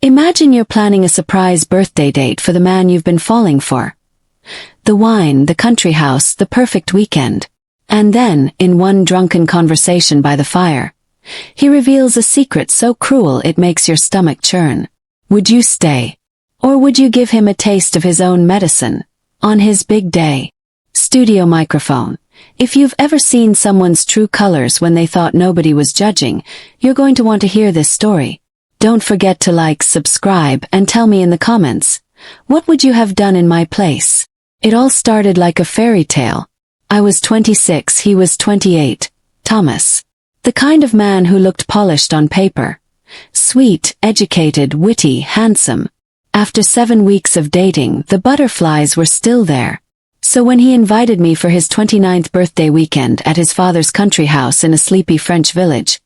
Imagine you're planning a surprise birthday date for the man you've been falling for. The wine, the country house, the perfect weekend. And then, in one drunken conversation by the fire, he reveals a secret so cruel it makes your stomach churn. Would you stay? Or would you give him a taste of his own medicine? On his big day. Studio microphone. If you've ever seen someone's true colors when they thought nobody was judging, you're going to want to hear this story. Don't forget to like, subscribe, and tell me in the comments, what would you have done in my place? It all started like a fairy tale. I was 26, he was 28. Thomas. The kind of man who looked polished on paper. Sweet, educated, witty, handsome. After 7 weeks of dating, the butterflies were still there. So when he invited me for his 29th birthday weekend at his father's country house in a sleepy French village,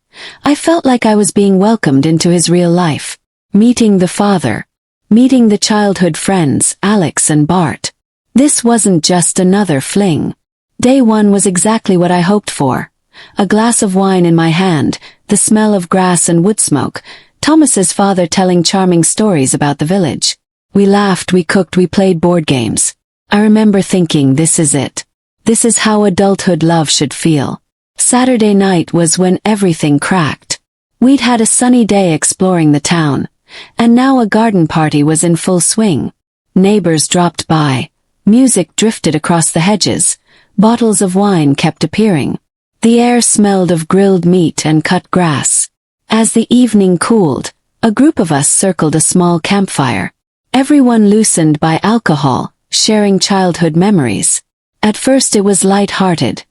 I felt like I was being welcomed into his real life. Meeting the father. Meeting the childhood friends, Alex and Bart. This wasn't just another fling. Day one was exactly what I hoped for. A glass of wine in my hand, the smell of grass and wood smoke, Thomas's father telling charming stories about the village. We laughed, we cooked, we played board games. I remember thinking, this is it. This is how adulthood love should feel. Saturday night was when everything cracked. We'd had a sunny day exploring the town, and now a garden party was in full swing. Neighbors dropped by. Music drifted across the hedges. Bottles of wine kept appearing. The air smelled of grilled meat and cut grass. As the evening cooled, a group of us circled a small campfire. Everyone loosened by alcohol, sharing childhood memories. At first it was light-hearted.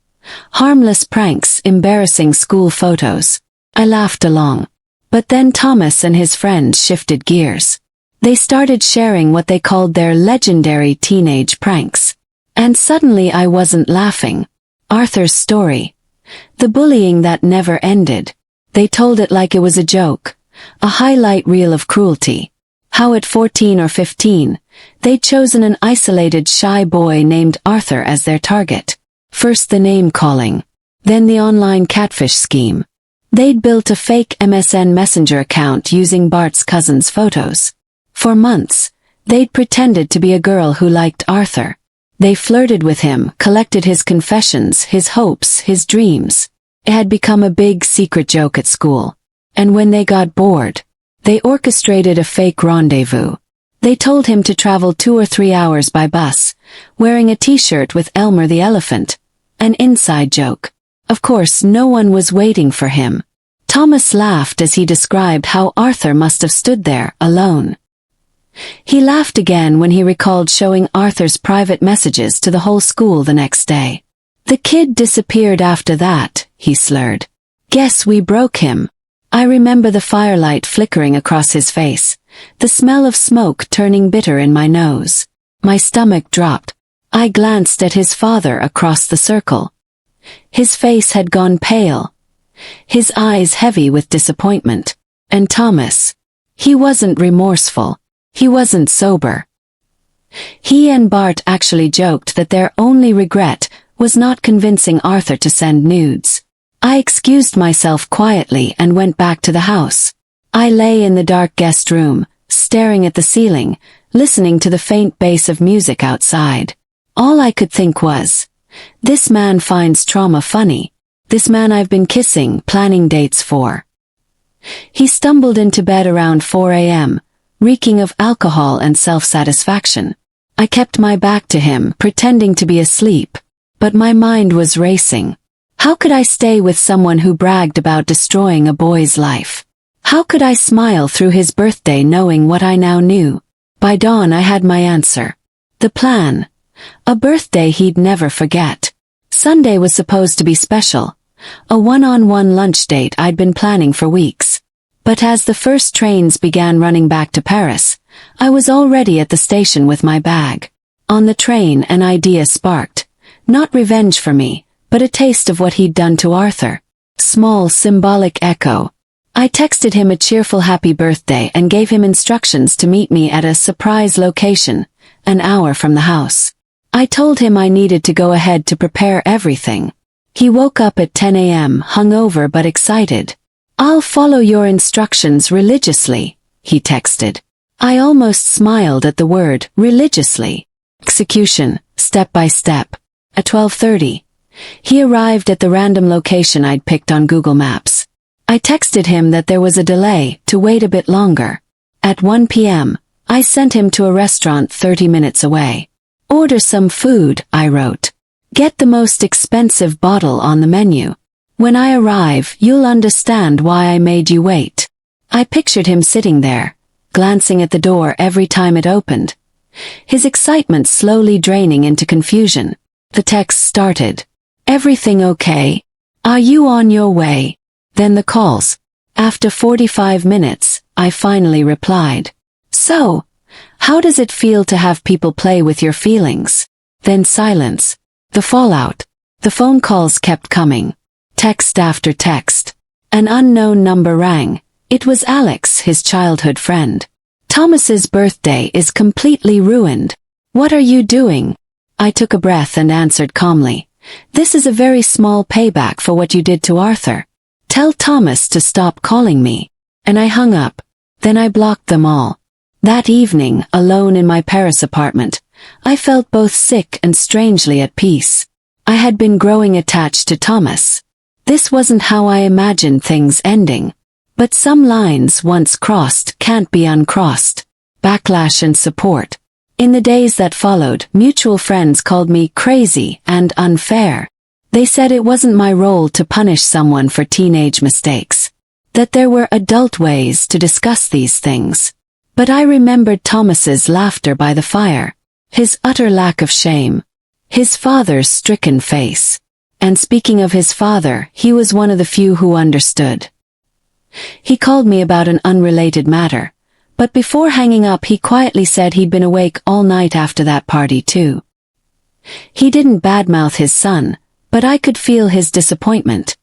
Harmless pranks, embarrassing school photos. I laughed along. But then Thomas and his friends shifted gears. They started sharing what they called their legendary teenage pranks. And suddenly I wasn't laughing. Arthur's story. The bullying that never ended. They told it like it was a joke. A highlight reel of cruelty. How at 14 or 15, they'd chosen an isolated shy boy named Arthur as their target. First the name-calling. Then the online catfish scheme. They'd built a fake MSN Messenger account using Bart's cousin's photos. For months, they'd pretended to be a girl who liked Arthur. They flirted with him, collected his confessions, his hopes, his dreams. It had become a big secret joke at school. And when they got bored, they orchestrated a fake rendezvous. They told him to travel 2 or 3 hours by bus, wearing a t-shirt with Elmer the elephant. An inside joke. Of course, no one was waiting for him. Thomas laughed as he described how Arthur must have stood there, alone. He laughed again when he recalled showing Arthur's private messages to the whole school the next day. The kid disappeared after that, he slurred. Guess we broke him. I remember the firelight flickering across his face, the smell of smoke turning bitter in my nose. My stomach dropped. I glanced at his father across the circle. His face had gone pale. His eyes heavy with disappointment. And Thomas. He wasn't remorseful. He wasn't sober. He and Bart actually joked that their only regret was not convincing Arthur to send nudes. I excused myself quietly and went back to the house. I lay in the dark guest room, staring at the ceiling, listening to the faint bass of music outside. All I could think was, this man finds trauma funny. This man I've been kissing, planning dates for. He stumbled into bed around 4 a.m., reeking of alcohol and self-satisfaction. I kept my back to him, pretending to be asleep. But my mind was racing. How could I stay with someone who bragged about destroying a boy's life? How could I smile through his birthday knowing what I now knew? By dawn I had my answer. The plan. A birthday he'd never forget. Sunday was supposed to be special. A one-on-one lunch date I'd been planning for weeks. But as the first trains began running back to Paris, I was already at the station with my bag. On the train an idea sparked. Not revenge for me, but a taste of what he'd done to Arthur. Small symbolic echo. I texted him a cheerful happy birthday and gave him instructions to meet me at a surprise location, an hour from the house. I told him I needed to go ahead to prepare everything. He woke up at 10 a.m., hungover but excited. I'll follow your instructions religiously, he texted. I almost smiled at the word, religiously. Execution, step by step. At 12:30. He arrived at the random location I'd picked on Google Maps. I texted him that there was a delay, to wait a bit longer. At 1 p.m., I sent him to a restaurant 30 minutes away. Order some food, I wrote. Get the most expensive bottle on the menu. When I arrive, you'll understand why I made you wait. I pictured him sitting there, glancing at the door every time it opened. His excitement slowly draining into confusion. The text started. Everything okay? Are you on your way? Then the calls. After 45 minutes, I finally replied. So, how does it feel to have people play with your feelings? Then silence. The fallout. The phone calls kept coming. Text after text. An unknown number rang. It was Alex, his childhood friend. Thomas's birthday is completely ruined. What are you doing? I took a breath and answered calmly. This is a very small payback for what you did to Arthur. Tell Thomas to stop calling me. And I hung up. Then I blocked them all. That evening, alone in my Paris apartment, I felt both sick and strangely at peace. I had been growing attached to Thomas. This wasn't how I imagined things ending. But some lines once crossed can't be uncrossed. Backlash and support. In the days that followed, mutual friends called me crazy and unfair. They said it wasn't my role to punish someone for teenage mistakes. That there were adult ways to discuss these things. But I remembered Thomas's laughter by the fire. His utter lack of shame. His father's stricken face. And speaking of his father, he was one of the few who understood. He called me about an unrelated matter, but before hanging up he quietly said he'd been awake all night after that party too. He didn't badmouth his son, but I could feel his disappointment.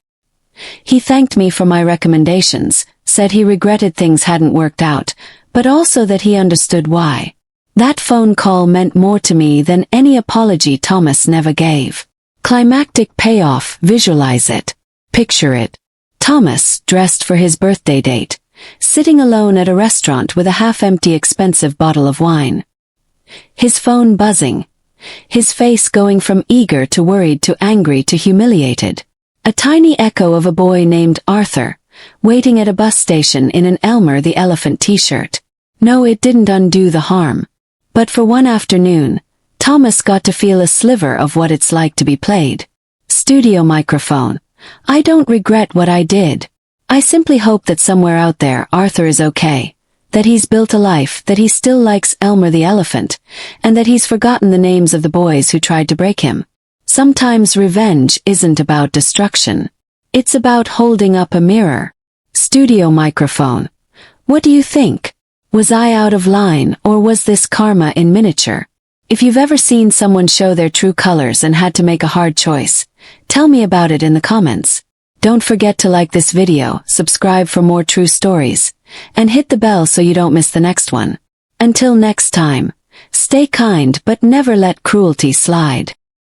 He thanked me for my recommendations, said he regretted things hadn't worked out, but also that he understood why. That phone call meant more to me than any apology Thomas never gave. Climactic payoff, visualize it. Picture it. Thomas, dressed for his birthday date, sitting alone at a restaurant with a half-empty expensive bottle of wine. His phone buzzing. His face going from eager to worried to angry to humiliated. A tiny echo of a boy named Arthur, waiting at a bus station in an Elmer the Elephant t-shirt. No, it didn't undo the harm. But for one afternoon, Thomas got to feel a sliver of what it's like to be played. Studio microphone. I don't regret what I did. I simply hope that somewhere out there Arthur is okay, that he's built a life, that he still likes Elmer the Elephant, and that he's forgotten the names of the boys who tried to break him. Sometimes revenge isn't about destruction. It's about holding up a mirror. Studio microphone. What do you think? Was I out of line, or was this karma in miniature? If you've ever seen someone show their true colors and had to make a hard choice, tell me about it in the comments. Don't forget to like this video, subscribe for more true stories, and hit the bell so you don't miss the next one. Until next time, stay kind but never let cruelty slide.